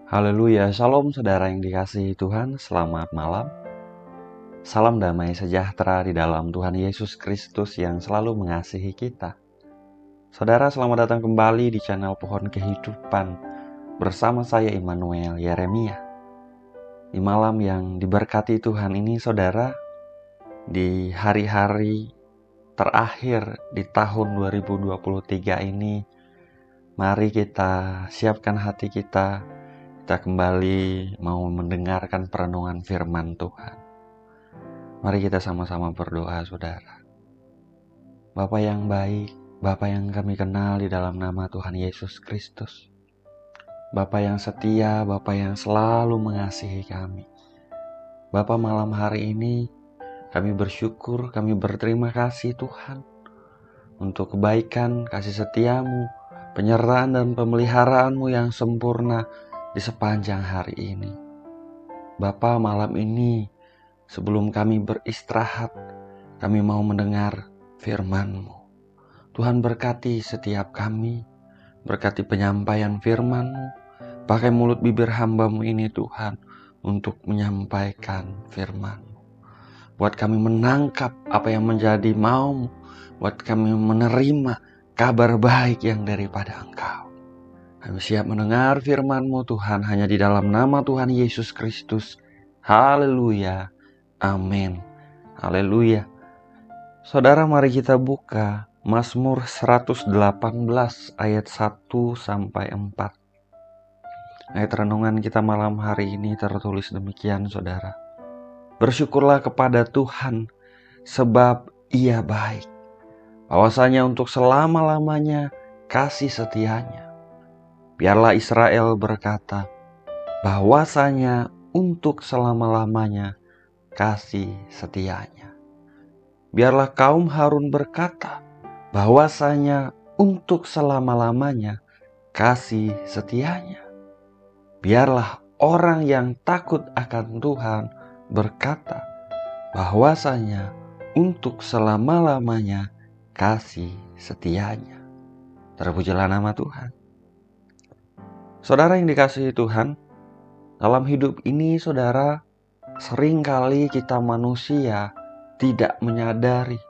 Haleluya, shalom saudara yang dikasihi Tuhan, selamat malam. Salam damai sejahtera di dalam Tuhan Yesus Kristus yang selalu mengasihi kita. Saudara, selamat datang kembali di channel Pohon Kehidupan bersama saya Immanuel Yeremia. Di malam yang diberkati Tuhan ini saudara, di hari-hari terakhir di tahun 2023 ini, mari kita siapkan hati kita kembali mau mendengarkan perenungan firman Tuhan. Mari kita sama-sama berdoa saudara. Bapa yang baik, Bapa yang kami kenal di dalam nama Tuhan Yesus Kristus. Bapa yang setia, Bapa yang selalu mengasihi kami. Bapa, malam hari ini kami bersyukur, kami berterima kasih Tuhan untuk kebaikan, kasih setiamu, penyertaan dan pemeliharaanmu yang sempurna di sepanjang hari ini. Bapa, malam ini sebelum kami beristirahat, kami mau mendengar firman-Mu. Tuhan, berkati setiap kami, berkati penyampaian firman-Mu. Pakai mulut bibir hamba-Mu ini Tuhan untuk menyampaikan firman-Mu. Buat kami menangkap apa yang menjadi mau-Mu, buat kami menerima kabar baik yang daripada Engkau. Kami siap mendengar firman-Mu Tuhan, hanya di dalam nama Tuhan Yesus Kristus. Haleluya. Amin. Haleluya. Saudara, mari kita buka Mazmur 118 ayat 1-4. Ayat renungan kita malam hari ini tertulis demikian saudara. Bersyukurlah kepada Tuhan sebab Ia baik. Bahwasanya untuk selama-lamanya kasih setianya. Biarlah Israel berkata, bahwasanya untuk selama-lamanya kasih setianya. Biarlah kaum Harun berkata, bahwasanya untuk selama-lamanya kasih setianya. Biarlah orang yang takut akan Tuhan berkata, bahwasanya untuk selama-lamanya kasih setianya. Terpujilah nama Tuhan. Saudara yang dikasihi Tuhan, dalam hidup ini saudara, seringkali kita manusia tidak menyadari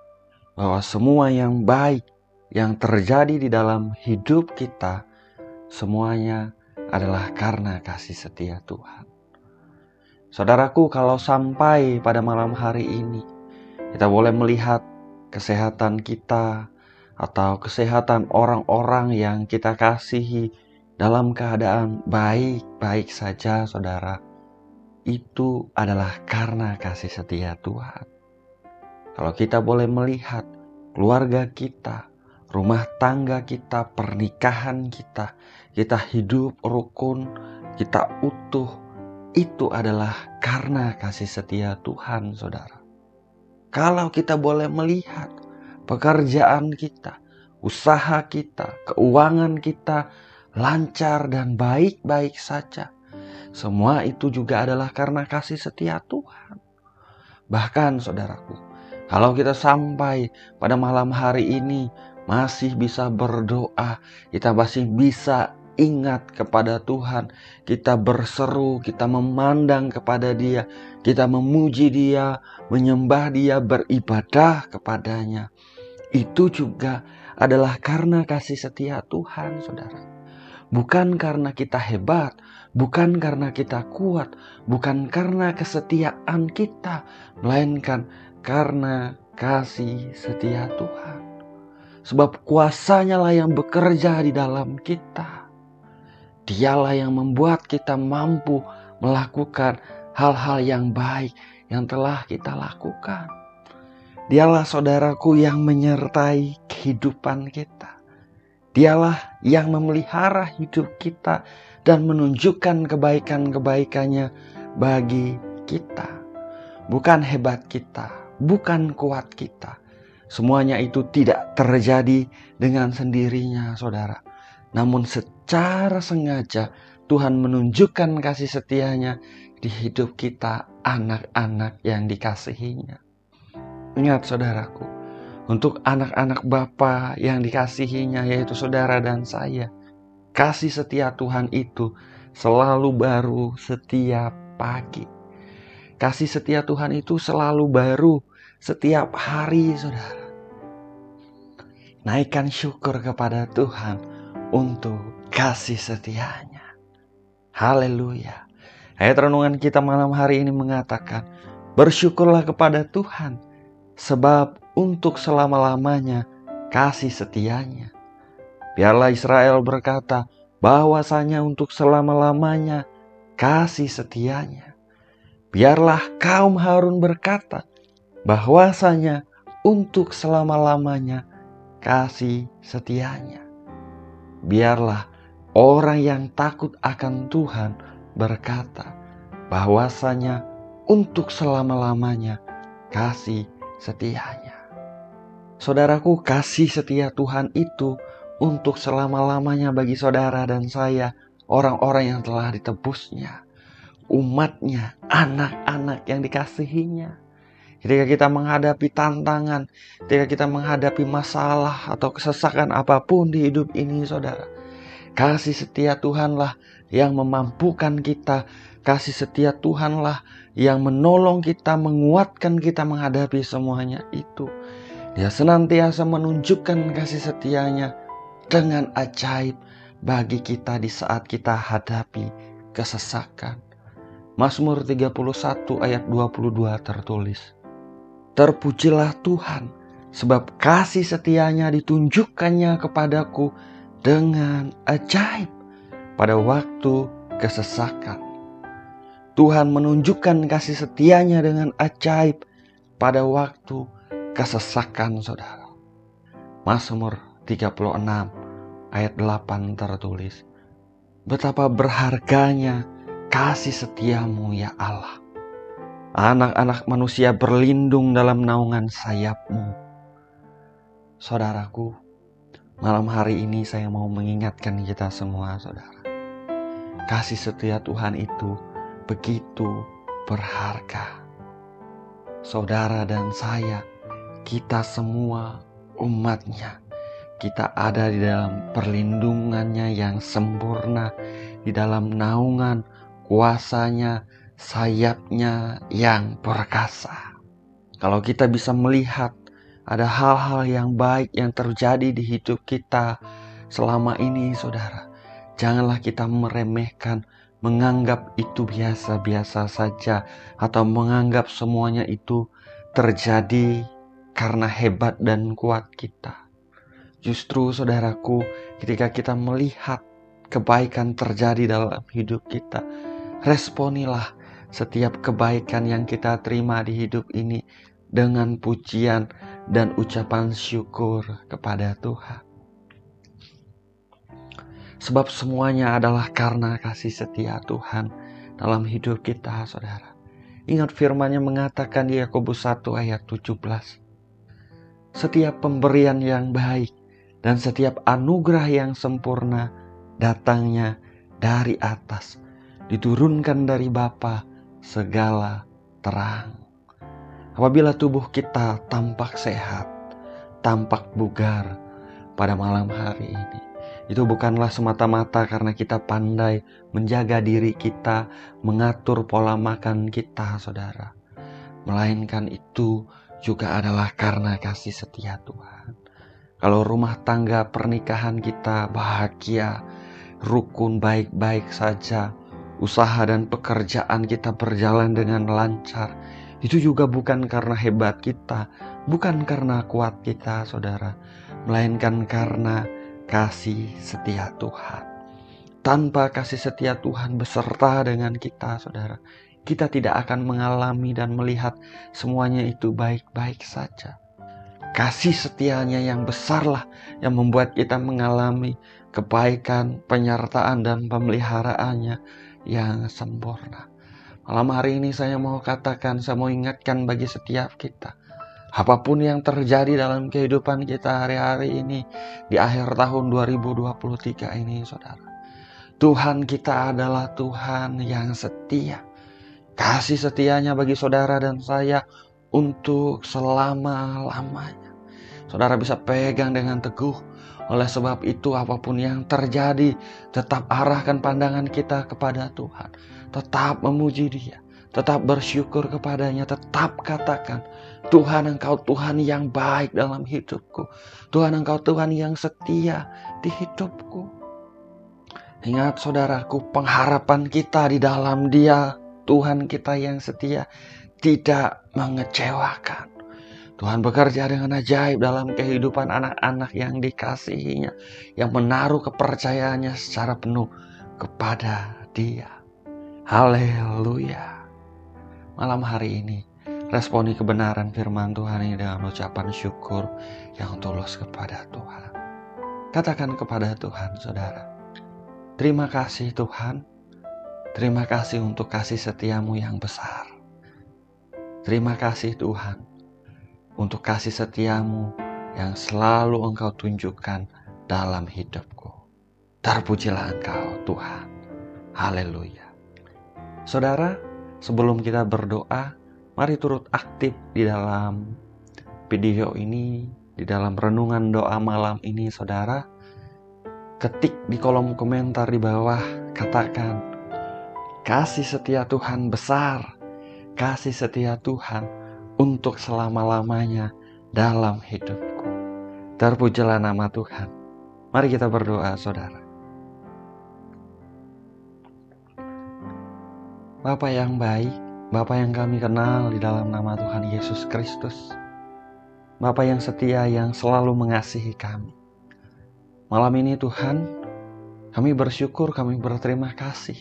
bahwa semua yang baik yang terjadi di dalam hidup kita, semuanya adalah karena kasih setia Tuhan. Saudaraku, kalau sampai pada malam hari ini, kita boleh melihat kesehatan kita atau kesehatan orang-orang yang kita kasihi dalam keadaan baik-baik saja saudara, itu adalah karena kasih setia Tuhan. Kalau kita boleh melihat keluarga kita, rumah tangga kita, pernikahan kita, kita hidup rukun, kita utuh, itu adalah karena kasih setia Tuhan saudara. Kalau kita boleh melihat pekerjaan kita, usaha kita, keuangan kita lancar dan baik-baik saja, semua itu juga adalah karena kasih setia Tuhan. Bahkan saudaraku, kalau kita sampai pada malam hari ini masih bisa berdoa, kita masih bisa ingat kepada Tuhan, kita berseru, kita memandang kepada Dia, kita memuji Dia, menyembah Dia, beribadah kepadanya, itu juga adalah karena kasih setia Tuhan saudara. Bukan karena kita hebat, bukan karena kita kuat, bukan karena kesetiaan kita, melainkan karena kasih setia Tuhan. Sebab kuasanya lah yang bekerja di dalam kita. Dialah yang membuat kita mampu melakukan hal-hal yang baik yang telah kita lakukan. Dialah saudaraku yang menyertai kehidupan kita. Dialah yang memelihara hidup kita dan menunjukkan kebaikan-kebaikannya bagi kita. Bukan hebat kita, bukan kuat kita. Semuanya itu tidak terjadi dengan sendirinya saudara. Namun secara sengaja Tuhan menunjukkan kasih setianya di hidup kita, anak-anak yang dikasihinya. Ingat saudaraku, untuk anak-anak Bapa yang dikasihinya, yaitu saudara dan saya, kasih setia Tuhan itu selalu baru setiap pagi. Kasih setia Tuhan itu selalu baru setiap hari, saudara. Naikkan syukur kepada Tuhan untuk kasih setianya. Haleluya. Ayat renungan kita malam hari ini mengatakan, bersyukurlah kepada Tuhan, sebab untuk selama-lamanya kasih setianya. Biarlah Israel berkata, bahwasanya untuk selama-lamanya kasih setianya. Biarlah kaum Harun berkata, bahwasanya untuk selama-lamanya kasih setianya. Biarlah orang yang takut akan Tuhan berkata, bahwasanya untuk selama-lamanya kasih setianya. Saudaraku, kasih setia Tuhan itu untuk selama-lamanya bagi saudara dan saya, orang-orang yang telah ditebusnya, umatnya, anak-anak yang dikasihinya. Ketika kita menghadapi tantangan, ketika kita menghadapi masalah atau kesesakan apapun di hidup ini, saudara, kasih setia Tuhanlah yang memampukan kita. Kasih setia Tuhanlah yang menolong kita, menguatkan kita menghadapi semuanya itu. Dia senantiasa menunjukkan kasih setianya dengan ajaib bagi kita di saat kita hadapi kesesakan. Mazmur 31 ayat 22 tertulis, terpujilah Tuhan, sebab kasih setianya ditunjukkannya kepadaku dengan ajaib pada waktu kesesakan. Tuhan menunjukkan kasih setianya dengan ajaib pada waktu kesesakan, saudara. Mazmur 36 ayat 8 tertulis, betapa berharganya kasih setiamu ya Allah. Anak-anak manusia berlindung dalam naungan sayap-Mu. Saudaraku, malam hari ini saya mau mengingatkan kita semua, saudara. Kasih setia Tuhan itu begitu berharga. Saudara dan saya, kita semua umatnya, kita ada di dalam perlindungannya yang sempurna, di dalam naungan kuasanya, sayapnya yang perkasa. Kalau kita bisa melihat ada hal-hal yang baik yang terjadi di hidup kita selama ini, saudara, janganlah kita meremehkan, menganggap itu biasa-biasa saja, atau menganggap semuanya itu terjadi karena hebat dan kuat kita. Justru, saudaraku, ketika kita melihat kebaikan terjadi dalam hidup kita, responilah setiap kebaikan yang kita terima di hidup ini dengan pujian dan ucapan syukur kepada Tuhan. Sebab semuanya adalah karena kasih setia Tuhan dalam hidup kita, saudara. Ingat firman-Nya mengatakan di Yakobus 1 ayat 17. Setiap pemberian yang baik dan setiap anugerah yang sempurna datangnya dari atas, diturunkan dari Bapa segala terang. Apabila tubuh kita tampak sehat, tampak bugar pada malam hari ini, itu bukanlah semata-mata karena kita pandai menjaga diri kita, mengatur pola makan kita, saudara. Melainkan itu juga adalah karena kasih setia Tuhan. Kalau rumah tangga pernikahan kita bahagia, rukun, baik-baik saja, usaha dan pekerjaan kita berjalan dengan lancar, itu juga bukan karena hebat kita, bukan karena kuat kita, saudara, melainkan karena kasih setia Tuhan. Tanpa kasih setia Tuhan beserta dengan kita, saudara, kita tidak akan mengalami dan melihat semuanya itu baik-baik saja. Kasih setianya yang besarlah yang membuat kita mengalami kebaikan, penyertaan dan pemeliharaannya yang sempurna. Malam hari ini saya mau katakan, saya mau ingatkan bagi setiap kita, apapun yang terjadi dalam kehidupan kita hari-hari ini, di akhir tahun 2023 ini, saudara, Tuhan kita adalah Tuhan yang setia. Kasih setianya bagi saudara dan saya untuk selama-lamanya. Saudara bisa pegang dengan teguh. Oleh sebab itu apapun yang terjadi, tetap arahkan pandangan kita kepada Tuhan. Tetap memuji Dia, tetap bersyukur kepadanya, tetap katakan, Tuhan, Engkau Tuhan yang baik dalam hidupku. Tuhan, Engkau Tuhan yang setia di hidupku. Ingat saudaraku, pengharapan kita di dalam Dia, Tuhan kita yang setia, tidak mengecewakan. Tuhan bekerja dengan ajaib dalam kehidupan anak-anak yang dikasihinya, yang menaruh kepercayaannya secara penuh kepada Dia. Haleluya. Malam hari ini, responi kebenaran firman Tuhan ini dengan ucapan syukur yang tulus kepada Tuhan. Katakan kepada Tuhan, saudara, terima kasih Tuhan. Terima kasih untuk kasih setiamu yang besar. Terima kasih Tuhan untuk kasih setiamu yang selalu Engkau tunjukkan dalam hidupku. Terpujilah Engkau Tuhan. Haleluya. Saudara, sebelum kita berdoa, mari turut aktif di dalam video ini, di dalam renungan doa malam ini, saudara. Ketik di kolom komentar di bawah, katakan, kasih setia Tuhan besar, kasih setia Tuhan untuk selama-lamanya dalam hidupku. Terpujilah nama Tuhan. Mari kita berdoa, saudara. Bapa yang baik, Bapa yang kami kenal di dalam nama Tuhan Yesus Kristus, Bapa yang setia yang selalu mengasihi kami. Malam ini Tuhan, kami bersyukur, kami berterima kasih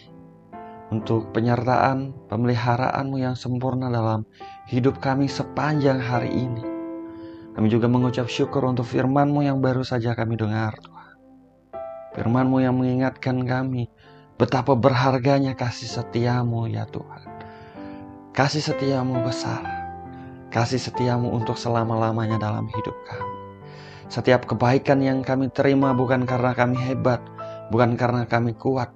untuk penyertaan, pemeliharaanmu yang sempurna dalam hidup kami sepanjang hari ini. Kami juga mengucap syukur untuk firman-Mu yang baru saja kami dengar, Tuhan. Firman-Mu yang mengingatkan kami betapa berharganya kasih setiamu ya Tuhan. Kasih setiamu besar. Kasih setiamu untuk selama-lamanya dalam hidup kami. Setiap kebaikan yang kami terima bukan karena kami hebat, bukan karena kami kuat.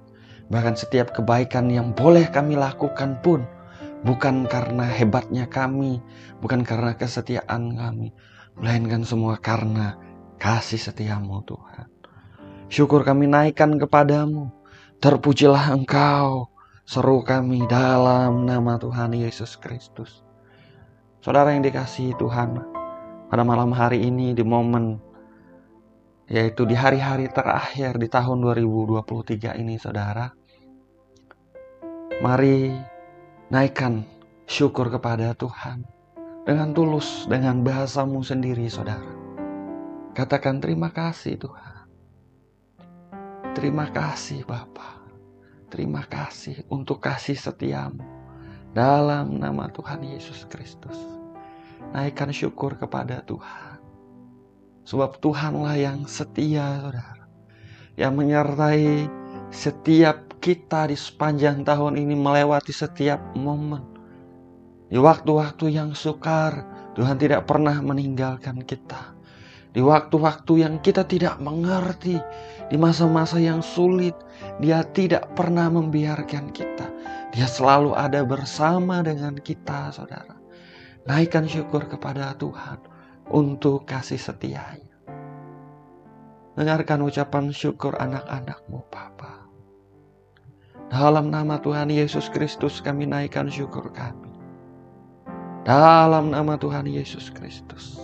Bahkan setiap kebaikan yang boleh kami lakukan pun bukan karena hebatnya kami, bukan karena kesetiaan kami, melainkan semua karena kasih setiamu Tuhan. Syukur kami naikkan kepadamu. Terpujilah Engkau, seru kami dalam nama Tuhan Yesus Kristus. Saudara yang dikasihi Tuhan, pada malam hari ini di momen, yaitu di hari-hari terakhir di tahun 2023 ini, saudara, mari naikkan syukur kepada Tuhan dengan tulus, dengan bahasamu sendiri, saudara. Katakan terima kasih Tuhan. Terima kasih Bapa. Terima kasih untuk kasih setiamu dalam nama Tuhan Yesus Kristus. Naikkan syukur kepada Tuhan. Sebab Tuhanlah yang setia, saudara. Yang menyertai setiap kita di sepanjang tahun ini, melewati setiap momen. Di waktu-waktu yang sukar, Tuhan tidak pernah meninggalkan kita. Di waktu-waktu yang kita tidak mengerti, di masa-masa yang sulit, Dia tidak pernah membiarkan kita. Dia selalu ada bersama dengan kita, saudara. Naikkan syukur kepada Tuhan untuk kasih setianya. Dengarkan ucapan syukur anak-anak-Mu, Bapa. Dalam nama Tuhan Yesus Kristus kami naikkan syukur kami. Dalam nama Tuhan Yesus Kristus.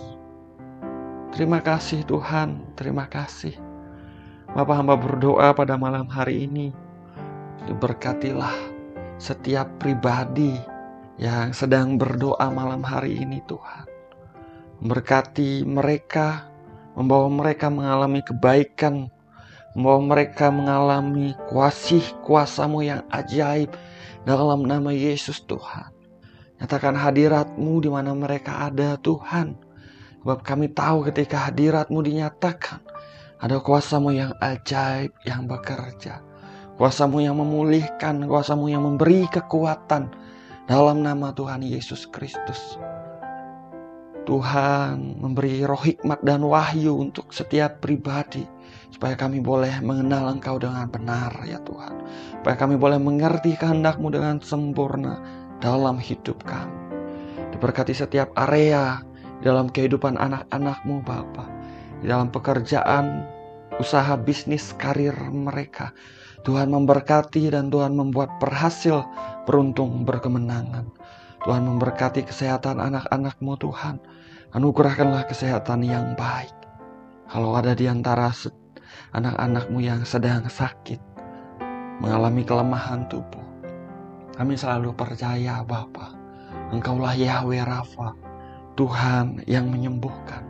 Terima kasih Tuhan, terima kasih. Bapa, hamba berdoa pada malam hari ini. Diberkatilah setiap pribadi yang sedang berdoa malam hari ini Tuhan. Berkati mereka, membawa mereka mengalami kebaikan, membawa mereka mengalami kuasa-Mu yang ajaib dalam nama Yesus Tuhan. Nyatakan hadirat-Mu di mana mereka ada Tuhan. Sebab kami tahu ketika hadirat-Mu dinyatakan, ada kuasa-Mu yang ajaib yang bekerja. Kuasa-Mu yang memulihkan, kuasa-Mu yang memberi kekuatan dalam nama Tuhan Yesus Kristus. Tuhan memberi roh hikmat dan wahyu untuk setiap pribadi. Supaya kami boleh mengenal Engkau dengan benar ya Tuhan. Supaya kami boleh mengerti kehendak-Mu dengan sempurna dalam hidup kami. Diberkati setiap area, dalam kehidupan anak-anak-Mu Bapa, di dalam pekerjaan, usaha, bisnis, karir mereka. Tuhan memberkati dan Tuhan membuat berhasil, beruntung, berkemenangan. Tuhan memberkati kesehatan anak-anak-Mu Tuhan. Anugerahkanlah kesehatan yang baik. Kalau ada di antara anak-anak-Mu yang sedang sakit, mengalami kelemahan tubuh, kami selalu percaya Bapa, Engkaulah Yahweh Rafa, Tuhan yang menyembuhkan.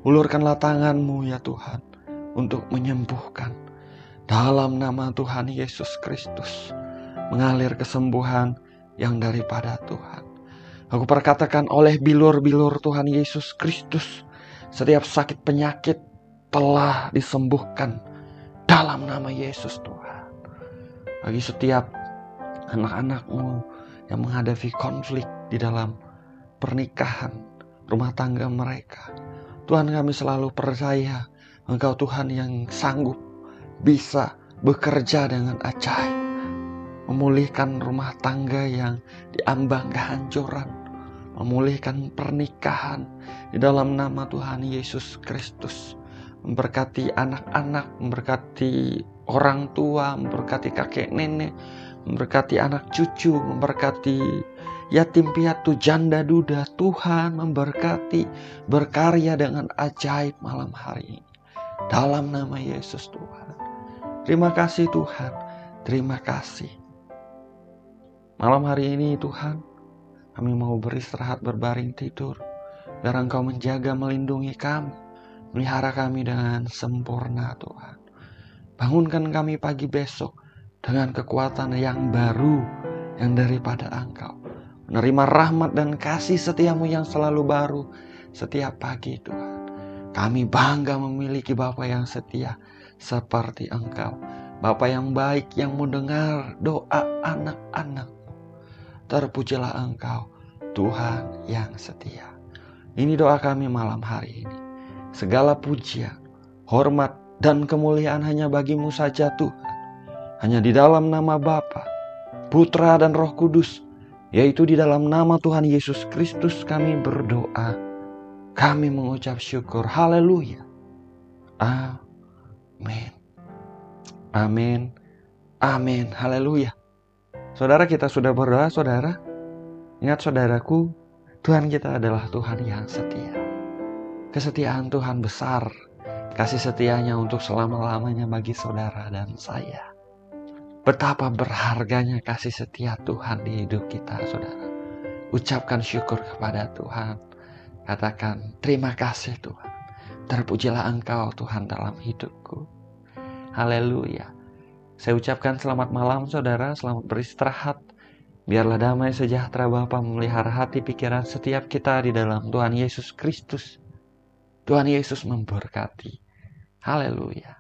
Ulurkanlah tangan-Mu ya Tuhan untuk menyembuhkan. Dalam nama Tuhan Yesus Kristus, mengalir kesembuhan yang daripada Tuhan. Aku perkatakan oleh bilur-bilur Tuhan Yesus Kristus, setiap sakit penyakit telah disembuhkan dalam nama Yesus Tuhan. Bagi setiap anak-anak-Mu yang menghadapi konflik di dalam pernikahan, rumah tangga mereka, Tuhan, kami selalu percaya Engkau Tuhan yang sanggup bisa bekerja dengan ajaib, memulihkan rumah tangga yang diambang kehancuran, memulihkan pernikahan di dalam nama Tuhan Yesus Kristus. Memberkati anak-anak, memberkati orang tua, memberkati kakek nenek, memberkati anak cucu, memberkati yatim piatu, janda duda. Tuhan memberkati, berkarya dengan ajaib malam hari ini. Dalam nama Yesus Tuhan. Terima kasih Tuhan, terima kasih. Malam hari ini Tuhan, kami mau beristirahat, berbaring tidur, biar Engkau menjaga, melindungi kami, melihara kami dengan sempurna Tuhan. Bangunkan kami pagi besok dengan kekuatan yang baru, yang daripada Engkau. Menerima rahmat dan kasih setiamu yang selalu baru setiap pagi Tuhan. Kami bangga memiliki Bapa yang setia seperti Engkau. Bapa yang baik yang mendengar doa anak-anak. Terpujilah Engkau, Tuhan yang setia. Ini doa kami malam hari ini. Segala pujian, hormat, dan kemuliaan hanya bagi-Mu saja Tuhan. Hanya di dalam nama Bapa, Putra, dan Roh Kudus, yaitu di dalam nama Tuhan Yesus Kristus kami berdoa. Kami mengucap syukur. Haleluya. Amin. Amin. Amin. Haleluya. Saudara, kita sudah berdoa, saudara. Ingat saudaraku, Tuhan kita adalah Tuhan yang setia. Kesetiaan Tuhan besar. Kasih setianya untuk selama-lamanya bagi saudara dan saya. Betapa berharganya kasih setia Tuhan di hidup kita, saudara. Ucapkan syukur kepada Tuhan. Katakan, terima kasih Tuhan. Terpujilah Engkau Tuhan dalam hidupku. Haleluya. Saya ucapkan selamat malam saudara, selamat beristirahat. Biarlah damai sejahtera Bapa memelihara hati pikiran setiap kita di dalam Tuhan Yesus Kristus. Tuhan Yesus memberkati. Haleluya.